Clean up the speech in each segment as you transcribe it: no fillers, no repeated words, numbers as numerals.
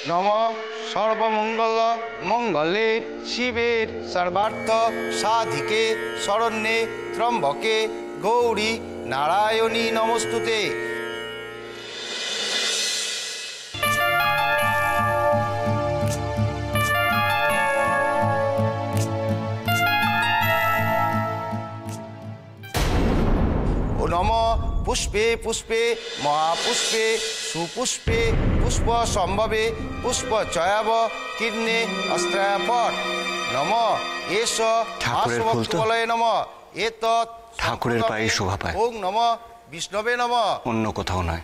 নম সর্বমঙ্গল মঙ্গলে শিবের সর্বার্থ সাধিকে শরণ্যে ত্রম্বকে গৌরী নারায়ণী নমস্তুতে। ও নম পুষ্পে পুষ্পে মহাপুষ্পে সুপুষ্পে পুষ্প সম্ভবে পুষ্প চয়াব কীর্ণে অস্ত্রাপট নম এস আশুভক্তবলয়ে নম এতৎ ঠাকুরের পায়ে শোভা পায়। ওং নম বিষ্ণবে নম, অন্য কোথাও নয়।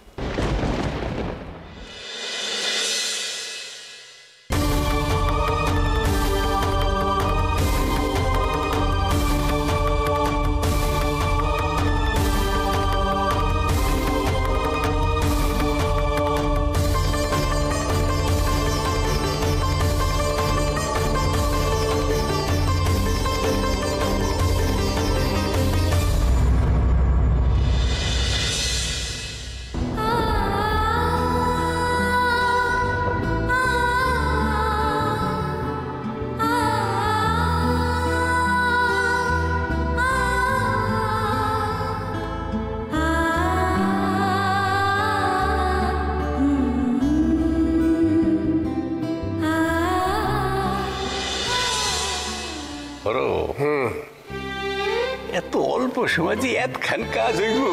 এত অল্প সময় যে এতখান কাজ হইব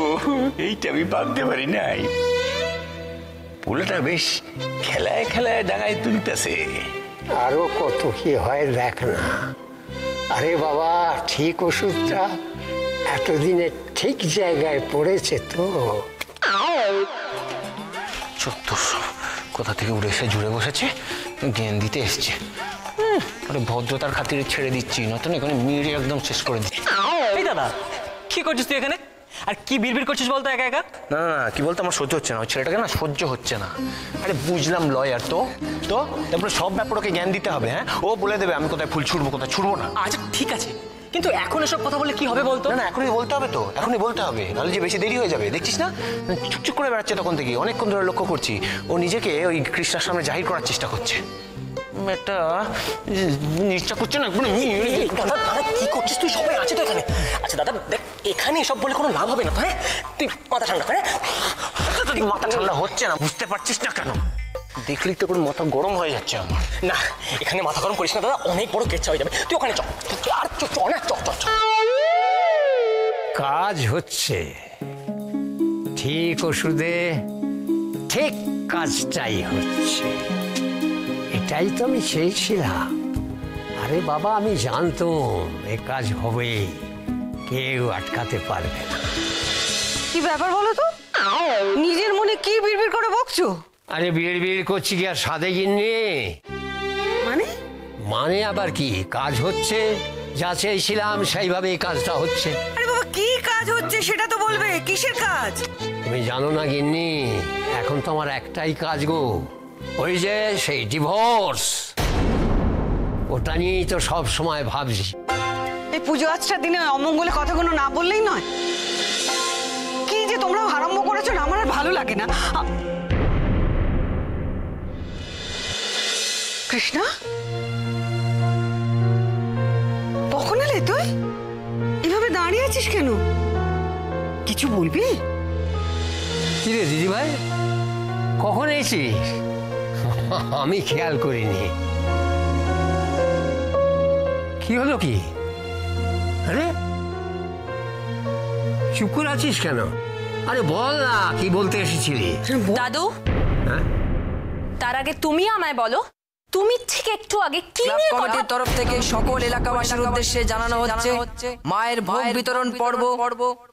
এইটা আমি ভাবতে পারি নাই। পুরোটা বেশ খেলায় খেলায় ডাঙায় তুলতেছে। আরো কত কি হয় দেখ না। আরে বাবা, ঠিক ওষুধটা এতদিনে ঠিক জায়গায় পড়েছে তো। চত্বরশো কোথা থেকে উড়ে এসে জুড়ে বসেছে, জ্ঞান দিতে এসছে। ভদ্রতার খাতিরে ছেড়ে দিচ্ছি, নতুন এখানে মেরে একদম শেষ করে দিচ্ছি। এই দাদা, কি করছিস তুই এখানে? আর কি বিড়বিড় করছিস বলতো একা একা? না না, কি বলতো, আমার সহ্য হচ্ছে না, ওই ছেলেটাকে না সহ্য হচ্ছে না। আরে বুঝলাম লয়ার তো তো তারপরে সব ব্যাপার ওকে জ্ঞান দিতে হবে। হ্যাঁ, ও বলে দেবে আমি কোথায় ফুল ছুড়বো কোথায় ছুড়বো না। আচ্ছা ঠিক আছে, কিন্তু এখন এসব কথা বলে কি হবে বলতো? না না, এখনই বলতে হবে তো, এখনই বলতে হবে, নাহলে যে বেশি দেরি হয়ে যাবে। দেখছিস না চুপচুপ করে বেড়াচ্ছে তখন থেকে, অনেকক্ষণ ধরে লক্ষ্য করছি। ও নিজেকে ওই কৃষ্ণার সামনে জাহির করার চেষ্টা করছে। একটা নিশ্চয় করছে না। দাদা দাদা কি করছিস তুই? সবাই আছে তো এখানে। আচ্ছা দাদা দেখ, এখানে এসব বলে কোনো লাভ হবে না। হ্যাঁ, তুই মাথা ঠান্ডা করে। মাথা ঠান্ডা হচ্ছে না, বুঝতে পারছিস না কেন? দেখলেই তো পুরো মাথা গরম হয়ে যাচ্ছে আমার। না, এখানে মাথা গরম করিস না দাদা, অনেক বড় কেচ্ছা হয়ে যাবে। তুই ওখানে চল, আর চ না, চ। কাজ হচ্ছে ঠিক ওষুধে, ঠিক কাজটাই হচ্ছে। এটাই তো আমি চেয়েছিলাম। আরে বাবা, আমি জানতাম এ কাজ হবে, কেউ আটকাতে পারবে না। কি ব্যাপার বলো তো? নিজের মনে কি বিড়বিড় করে বকছো? আরে বিড় করছি কি আর সাদে গিন্নি? মানে আবার কি, কাজ হচ্ছে, যা চেয়েছিলাম সেইভাবেই কাজটা হচ্ছে। আরে বাবা, কি কাজ হচ্ছে সেটা তো বলবে। কিসের কাজ? তুমি জানো না গিন্নি, এখন তো আমার একটাই কাজ গো, ওই যে সেই ডিভোর্স। ওটা নিয়েই তো সব সময় ভাবছি। এই পুজো আজটার দিনে অমঙ্গলে কথাগুলো না বললেই নয়। কি যে তোমরা আরম্ভ করেছো না, আমার আর ভালো লাগে না। কৃষ্ণা, কখন এলে তুই? এভাবে দাঁড়িয়ে আছিস কেন? কিছু বলবি? কি রে দিদি ভাই, কখন এসেছিস? আমি খেয়াল করিনি। কি হলো কি? আরে চুপ করে আছিস কেন? আরে বল না, কি বলতে এসেছিলি? দাদু, হ্যাঁ, তার আগে তুমি আমায় বলো, তুমি ঠিক একটু আগে কি নিয়ে কমিটির তরফ থেকে সকল এলাকাবাসীর উদ্দেশ্যে জানানো হচ্ছে, মায়ের ভোগ বিতরণ পর্ব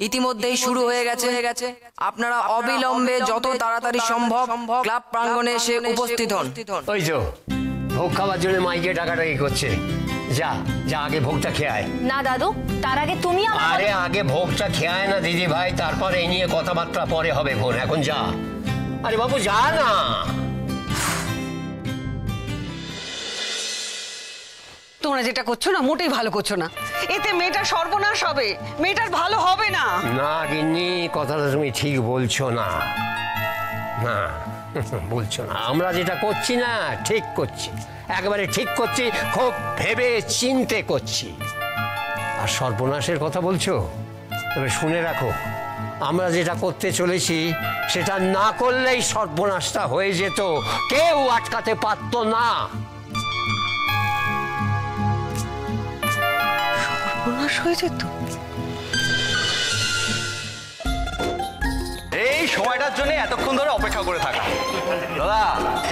ইতিমধ্যেই শুরু হয়ে গেছে। আপনারা অবিলম্বে যত তাড়াতাড়ি সম্ভব ক্লাব প্রাঙ্গণে এসে উপস্থিত হন। ওই তো ভোগ খাওয়ার জন্য মাইকে ডাকাডাকি করছে। যা যা, আগে ভোগটা খেয়ে আয়। না দাদু, তার আগে তুমি আরে আগে ভোগটা খেয়ে আয় না দিদি ভাই, তারপরে এই নিয়ে কথাবার্তা পরে হবে। ফোন এখন যা। আরে বাবু যা না। তোমরা যেটা করছো না, মোটেই ভালো করছো না। এতে মেয়েটার সর্বনাশ হবে, মেয়েটার ভালো হবে না। না গিন্নি, কথাটা তুমি ঠিক বলছো না। না, বলছো না আমরা যেটা করছি না ঠিক করছি, একেবারে ঠিক করছি, খুব ভেবে চিন্তে করছি। আর সর্বনাশের কথা বলছো, তবে শুনে রাখো আমরা যেটা করতে চলেছি সেটা না করলেই সর্বনাশটা হয়ে যেত, কেউ আটকাতে পারতো না। সর্বনাশ হয়ে যেত? এই সময়টার জন্য এতক্ষণ ধরে অপেক্ষা করে থাকা দাদা,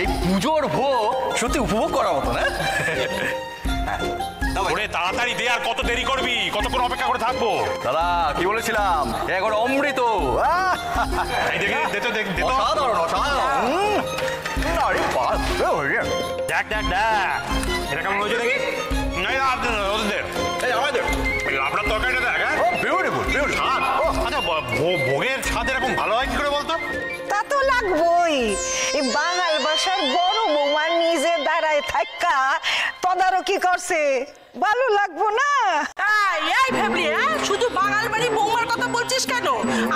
এই পুজোর ভোগ সত্যি উপভোগ করার মতো না? ওরে তাড়াতাড়ি দে, আর কত দেরি করবি? কতক্ষণ অপেক্ষা করে থাকবো? দাদা কি বলেছিলাম, এখন অমৃত। এই দেখি, দে তো, দে তো। অসাধারণ, অসাধারণ। আরে বাস, দেখ দেখ দেখ, এটা কেমন হয়েছে দেখি। না ওদের দে, এই আমাদের আপনার তরকারিটা দেখ। হ্যাঁ বিউটিফুল, বিউটিফুল। স্বাদ, আচ্ছা ভোগের স্বাদ এরকম ভালো হয় কি করে বলতো? তা তো লাগবই। এই বাঙাল বাসার বড় বৌমা নিজে দাঁড়ায় থাকা তদারকি করছে, ভালো লাগবো না? এই ভেবলি, শুধু বাঙাল বাড়ির বৌমার কথা বলছিস কেন?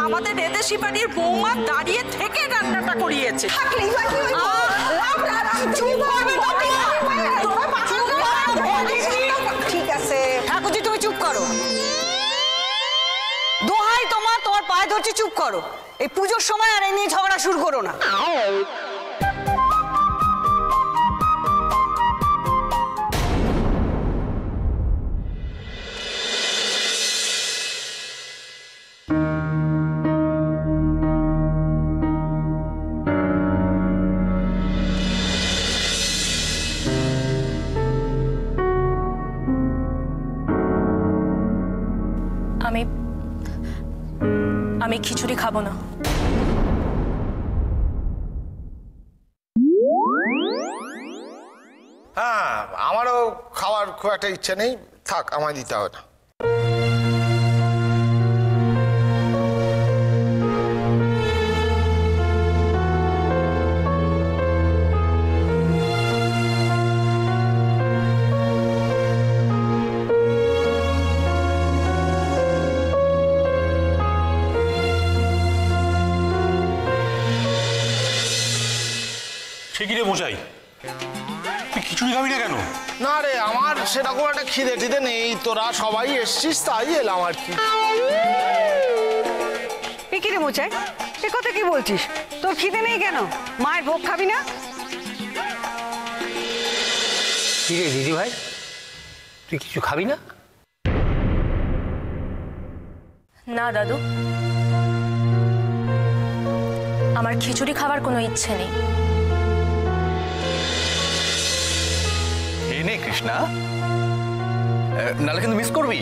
আমাদের এদেশি বাড়ির বৌমা দাঁড়িয়ে থেকে রান্নাটা করিয়েছে। থাকলেই বা কি হইবো? চুপ করবে তো? ঠিক আছে ঠাকুরজি তুমি চুপ করো, দোহাই তোমার, তোমার পায়ে ধরছি চুপ করো। এই পুজোর সময় আর এই নিয়ে ঝগড়া শুরু করো না। আমি খিচুড়ি খাবো না। হ্যাঁ, আমারও খাওয়ার খুব একটা ইচ্ছে নেই, থাক, আমায় দিতে হবে না। সে কি রে মশাই, তুই খিচুড়ি খাবি না কেন? না রে, আমার সেরকম একটা খিদে টিদে নেই, তোরা সবাই এসছিস তাই এলাম আর কি। কি রে মোচাই, এ কথা কি বলছিস? তোর খিদে নেই কেন? মায়ের ভোগ খাবি না? কি রে দিদি ভাই, তুই কিছু খাবি না? না দাদু, আমার খিচুড়ি খাবার কোনো ইচ্ছে নেই। এই নে কৃষ্ণা, নাহলে কিন্তু মিস করবি।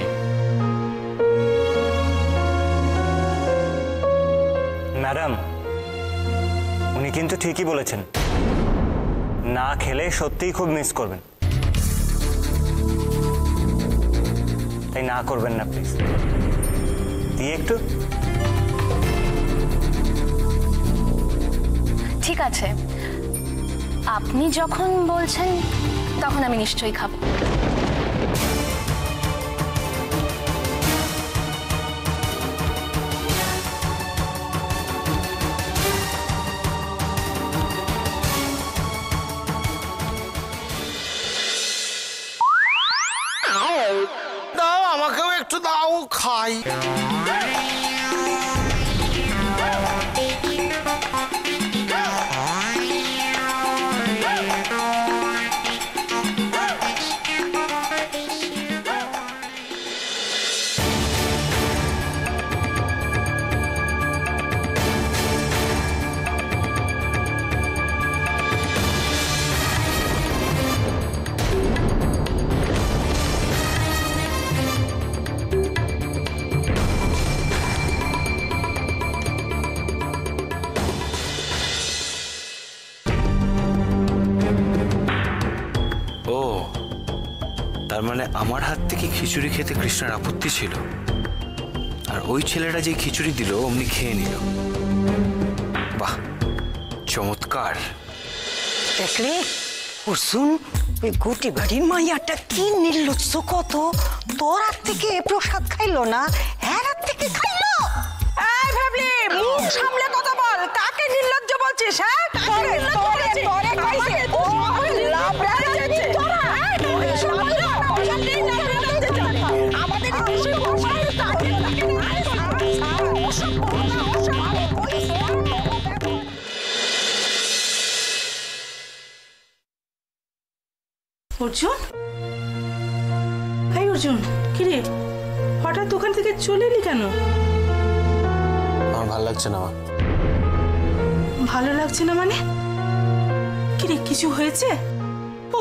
ম্যাডাম, উনি কিন্তু ঠিকই বলেছেন, না খেলে সত্যিই খুব মিস করবেন, তাই না করবেন না প্লিজ। দিয়ে একটু। ঠিক আছে, আপনি যখন বলছেন তখন আমি নিশ্চয়ই খাবো। দাও, আমাকেও একটু দাও, খাই। তার মানে আমার হাত থেকে খিচুড়ি খেতে কৃষ্ণার আপত্তি ছিল, আর ওই ছেলেটা যে খিচুড়ি দিল অমনি খেয়ে নিল। বাহ, চমৎকার। দেখলে কুসুম, ওই গুটি বাড়ির মাইয়াটা কি নির্লজ্জ কত! তোর হাত থেকে প্রসাদ খাইলো না, হ্যাঁ হাত থেকে খাইলো। এই ভাবলি, মুখ সামলে কথা বল, কাকে নির্লজ্জ বল বলছিস? হ্যাঁ তোরে তোরে তোরে কইছে ও লাভ রাখছে তোরা আমাদের দেশে বসায় তাই অর্জুন, হাই অর্জুন, কিরে হঠাৎ ওখান থেকে চলে এলি কেন? আমার ভালো লাগছে না মা। ভালো লাগছে না মানে? কিরে কিছু হয়েছে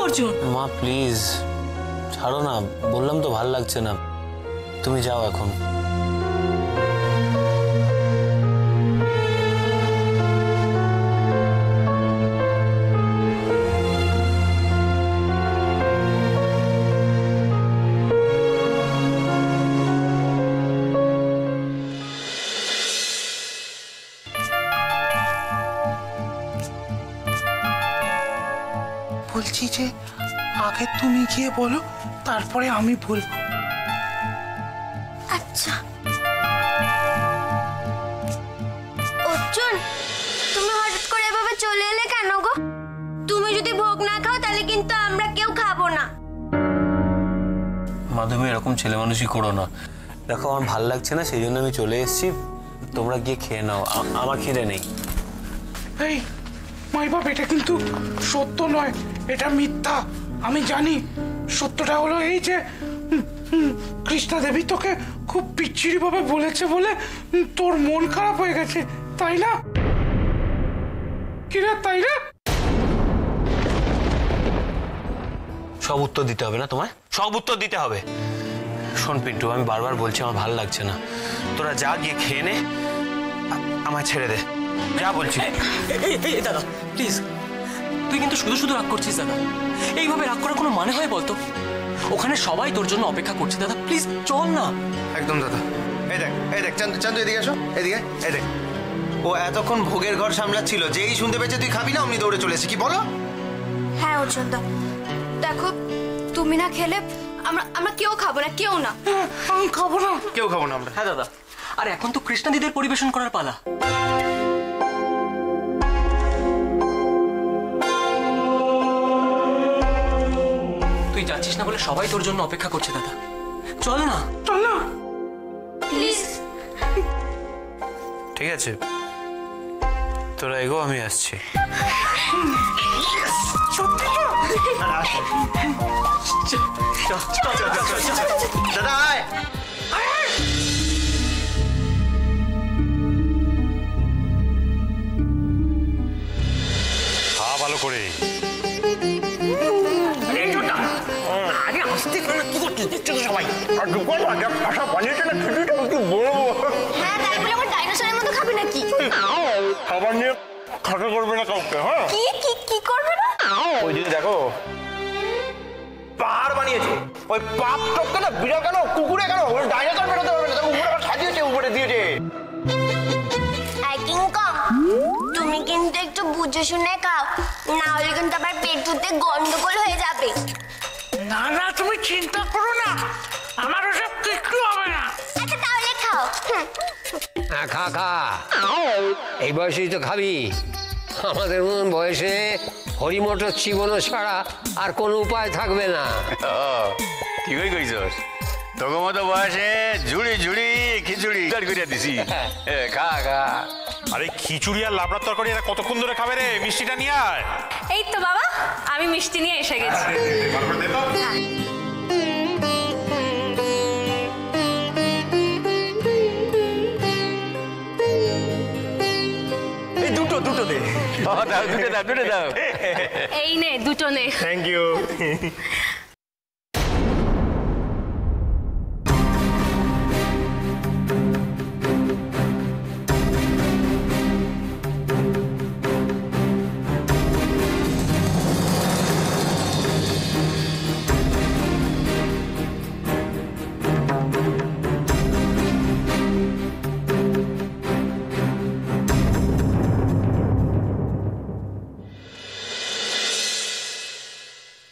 অর্জুন? মা প্লিজ ছাড়ো না, বললাম তো ভালো লাগছে না, তুমি যাও এখন। বলছি যে আগে তুমি গিয়ে বলো, তারপরে আমি বলবো। আচ্ছা অর্জুন, তুমি হঠাৎ করে এভাবে চলে এলে কেন গো? তুমি যদি ভোগ না খাও তাহলে কিন্তু আমরা কেউ খাবো না। মাধবী এরকম ছেলে মানুষই করো না, দেখো আমার ভালো লাগছে না, সেই জন্য আমি চলে এসেছি, তোমরা গিয়ে খেয়ে নাও, আমার খিদে নেই। এই মাই বাপ, এটা কিন্তু সত্য নয়, এটা মিথ্যা। আমি জানি সত্যটা হলো এই যে কৃষ্ণা দেবী তোকে খুব বিচ্ছিরি ভাবে বলেছে বলে তোর মন খারাপ হয়ে গেছে, তাই না? কিনা তাই না? সব উত্তর দিতে হবে না তোমায়, সব উত্তর দিতে হবে। শোন পিন্টু, আমি বারবার বলছি আমার ভালো লাগছে না, তোরা যা গিয়ে খেয়ে নে, আমায় ছেড়ে দে, যা বলছি। দাদা প্লিজ, তুই কিন্তু শুধু শুধু রাগ করছিস দাদা। এইভাবে রাগ করার কোনো মানে হয় বলতো? ওখানে সবাই তোর জন্য অপেক্ষা করছে দাদা, প্লিজ চল না। একদম দাদা, এই দেখ চান্দু এদিকে এসো, এদিকে এই দেখ, ও এতক্ষণ ভোগের ঘর সামলাচ্ছিল, যেই শুনতে পেয়েছে তুই খাবি না অমনি দৌড়ে চলে এসে, কি বলো? হ্যাঁ অর্জুন দা, দেখো তুমি না খেলে আমরা কেউ খাবো না, কেউ না। আমি খাবো না, কেউ খাবো না আমরা। হ্যাঁ দাদা, আর এখন তো কৃষ্ণা দিদির পরিবেশন করার পালা। তুই যাচ্ছিস না বলে সবাই তোর জন্য অপেক্ষা করছে দাদা, চল না। চল না প্লিজ। ঠিক আছে তোরা এগো, আমি আসছি। দাদা আয়। খা ভালো করে। হ্যাঁ তাই বলে আমার ডাইনোসরের মতো খাবে নাকি? খাবার নিয়ে খাটা করবে না কাউকে, হ্যাঁ? কি কি কি করবে না? ওই দিকে দেখো, পাহাড় বানিয়েছে, ওই পাপ টপকে না বিড়াল কেন, কুকুরে কেন, ওই ডাইনোসর বেরোতে পারবে না, দেখো উপরে আবার সাজিয়েছে, উপরে দিয়েছে। তুমি কিন্তু একটু বুঝে শুনে খাও, না হলে কিন্তু আবার পেটুতে গন্ডগোল হয়ে যাবে। না না, তুমি চিন্তা করো না, আমার ওসব কিচ্ছু হবে না। আচ্ছা তাহলে খাও। হ্যাঁ খা খা, এই বয়সেই তো খাবি। আমাদের মতন বয়সে হরিমটর চিবনো ছাড়া আর কোনো উপায় থাকবে না। ঠিকই কইছস, তোর মতো বয়সে ঝুড়ি ঝুড়ি খিচুড়ি করিয়া দিছি, খা খা। আরে খিচুড়ি আর লাবড়ার তরকারি এরা কতক্ষণ ধরে খাবে রে? মিষ্টিটা নিয়ে আয়। এই তো বাবা, আমি মিষ্টি নিয়ে এসে গেছি। এই দুটো দুটো দে। দাও, দুটো দাও। এই নে দুটো নে। Thank you.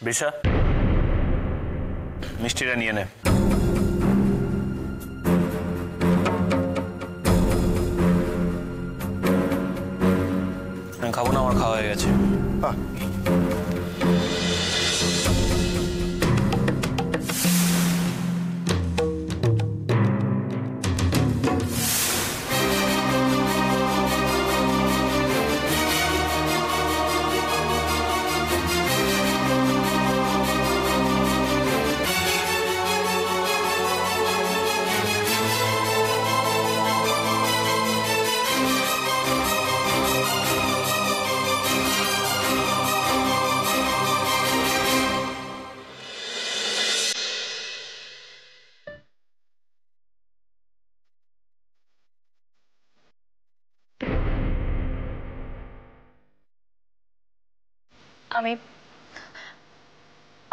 বিশা, মিষ্টিটা নিয়ে নে। খাবো না, আমার খাওয়া হয়ে গেছে।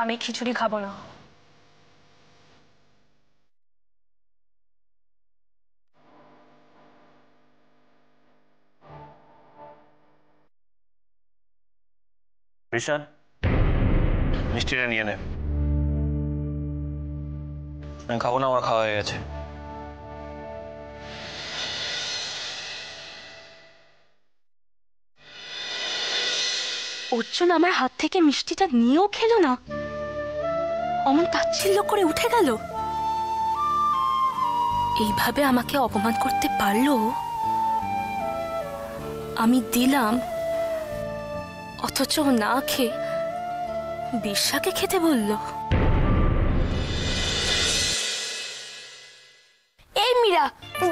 আমি খিচুড়ি খাবো না। কৃষ্ণ, মিষ্টিটা নিয়ে নে। আমি খাবো না, আমার খাওয়া হয়ে গেছে। অর্জুন আমার হাত থেকে মিষ্টিটা নিয়েও খেলো না, অমন তাচ্ছিল্য করে উঠে গেল। এইভাবে আমাকে অপমান করতে পারলো? আমি দিলাম, অথচ না খেয়ে বিশাকে খেতে বলল। এই মীরা,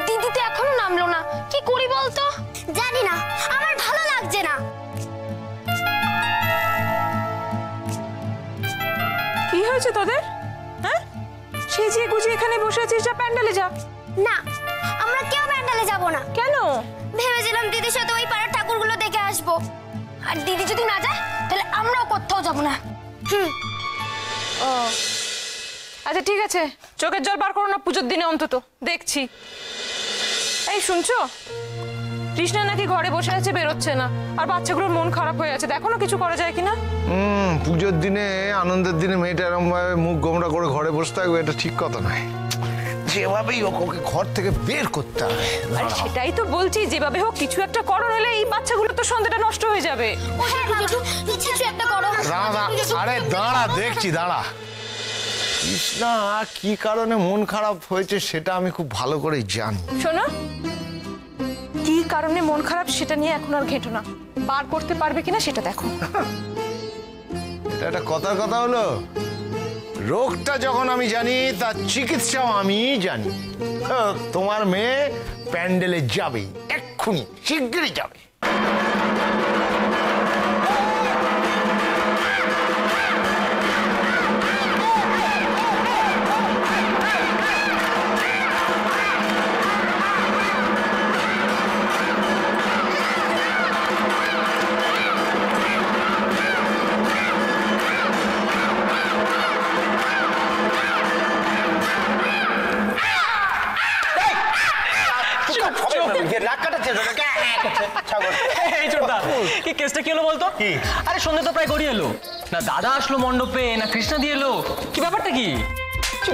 দিদি তো এখনো নামলো না, কি করি বলতো? জানি না, আমার ভালো লাগছে না। কি হয়েছে তোদের? হ্যাঁ, সেজিয়ে গুজিয়ে এখানে বসে আছিস, যা প্যান্ডেলে যা। না, আমরা কেউ প্যান্ডেলে যাব না। কেন? ভেবেছিলাম দিদির সাথে ওই পাড়ার ঠাকুরগুলো দেখে আসবো, আর দিদি যদি না যায় তাহলে আমরাও কোথাও যাব না। ও আচ্ছা ঠিক আছে, চোখের জল বার করো না পুজোর দিনে অন্তত, দেখছি। এই শুনছো, কৃষ্ণা নাকি ঘরে বসে আছে, বেরোচ্ছে না, আর বাচ্চাগুলোর মন খারাপ হয়ে আছে। দেখো না কিছু করা যায় কিনা। পুজোর দিনে, আনন্দের দিনে মেয়েটা এরকম ভাবে মুখ গোমড়া করে ঘরে বসে থাকবে, এটা ঠিক কথা নয়। যেভাবেই হোক ওকে ঘর থেকে বের করতে হবে। আর সেটাই তো বলছি, যেভাবে হোক কিছু একটা করো, নইলে এই বাচ্চাগুলো তো সন্ধ্যাটা নষ্ট হয়ে যাবে। কিছু একটা করো। দাঁড়া, আরে দাঁড়া, দেখছি, দাঁড়া। কৃষ্ণা কি কারণে মন খারাপ হয়েছে সেটা আমি খুব ভালো করেই জানি। শোনো, কি কারণে মন খারাপ সেটা নিয়ে এখন আর ঘেঁটো না, বার করতে পারবে কিনা সেটা দেখো। এটা একটা কথার কথা হলো? রোগটা যখন আমি জানি, তার চিকিৎসাও আমি জানি। তোমার মেয়ে প্যান্ডেলে যাবে, এক্ষুনি শিগগিরই যাবে। কেসটা কি হলো বলতো? আরে সন্ধ্যে তো প্রায় গড়িয়ে এলো, না দাদা আসলো মণ্ডপে, না কৃষ্ণা দিয়ে এলো, কি ব্যাপারটা কি?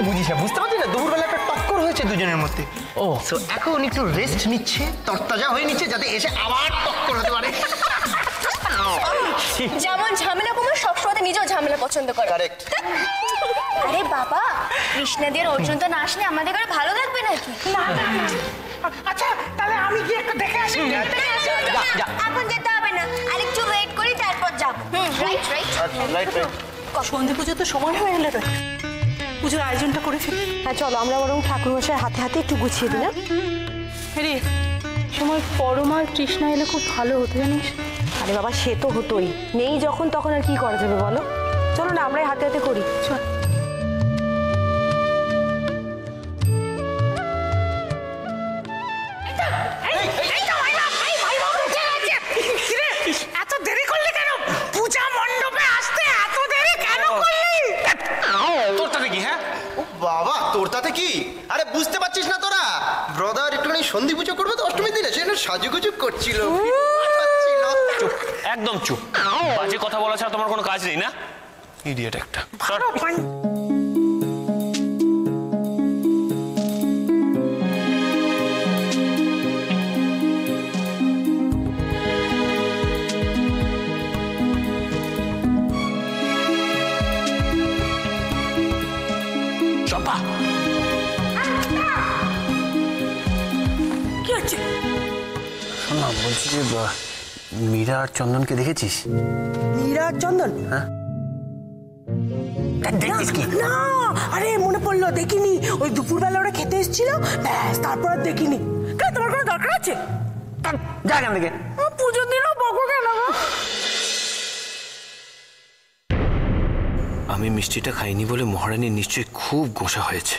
বুঝিস না, বুঝতে পারছি না, দুপুরবেলা একটা টক্কর হয়েছে দুজনের মধ্যে। ও সো এখন একটু রেস্ট নিচ্ছে, তরতাজা হয়ে নিচ্ছে, যাতে এসে আবার টক্কর হতে পারে। যেমন ঝামেলা কুমার সবসময় নিজেও ঝামেলা পছন্দ করে। কারেক্ট। আরে বাবা, কৃষ্ণা দিয়ে অর্জুন তো না আসলে আমাদের ঘরে ভালো লাগবে নাকি? আচ্ছা তাহলে আমি গিয়ে একটু দেখে আসি। এখন যেতে হবে না, আরেকটু ওয়েট করি, তারপর যাব। Right right right right. সন্ধে পুজো তো সময় হয়ে গেল, পুজোর আয়োজনটা করে ফেলি। হ্যাঁ চলো, আমরা বরং ঠাকুরমশাই হাতে হাতে একটু গুছিয়ে দিই না? রে, সময় পরমা আর কৃষ্ণা এলে খুব ভালো হতো জানিস। আরে বাবা, সে তো হতোই, নেই যখন তখন আর কি করা যাবে বলো? চলো না, আমরাই হাতে হাতে করি। চল। এত দেরি করলি কেন? পূজা মণ্ডপে আসতে এত দেরি কেন করলি? তোর তাতে কি? হ্যাঁ বাবা, তোর তাতে কি? আরে বুঝতে পারছিস না তোরা? ব্রদার একটুখানি সন্ধি পুজো করবে তো অষ্টমীর দিনে, সেজন্য সাজুগুজু করছিল। চুপ, একদম চুপ। বাজে কথা বলা ছাড়া তোমার কোনো কাজ নেই না? ইডিয়েট একটা। চম্পা কি হচ্ছে? শোনা, বলছি যে মীরা আর চন্দনকে দেখেছিস? মীরা চন্দন? হ্যাঁ, দেখছিস কি? না, আরে মনে পড়লো, দেখিনি। ওই দুপুরবেলা ওরা খেতে এসেছিল, ব্যাস তারপর আর দেখিনি। কেন, তোমার কোনো দরকার আছে? যা এখান থেকে। পুজোর দিনও বকো কেন? আমি মিষ্টিটা খাইনি বলে মহারানীর নিশ্চয়ই খুব গোসা হয়েছে।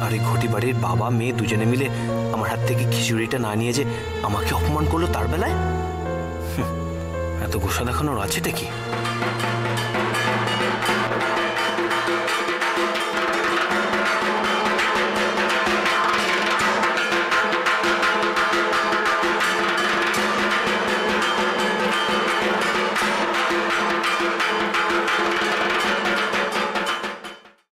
আর এই ঘটি বাড়ির বাবা মেয়ে দুজনে মিলে আমার হাত থেকে খিচুড়িটা না নিয়ে যে আমাকে অপমান করলো তার বেলায়, এত গোসা দেখানোর আছেটা কি?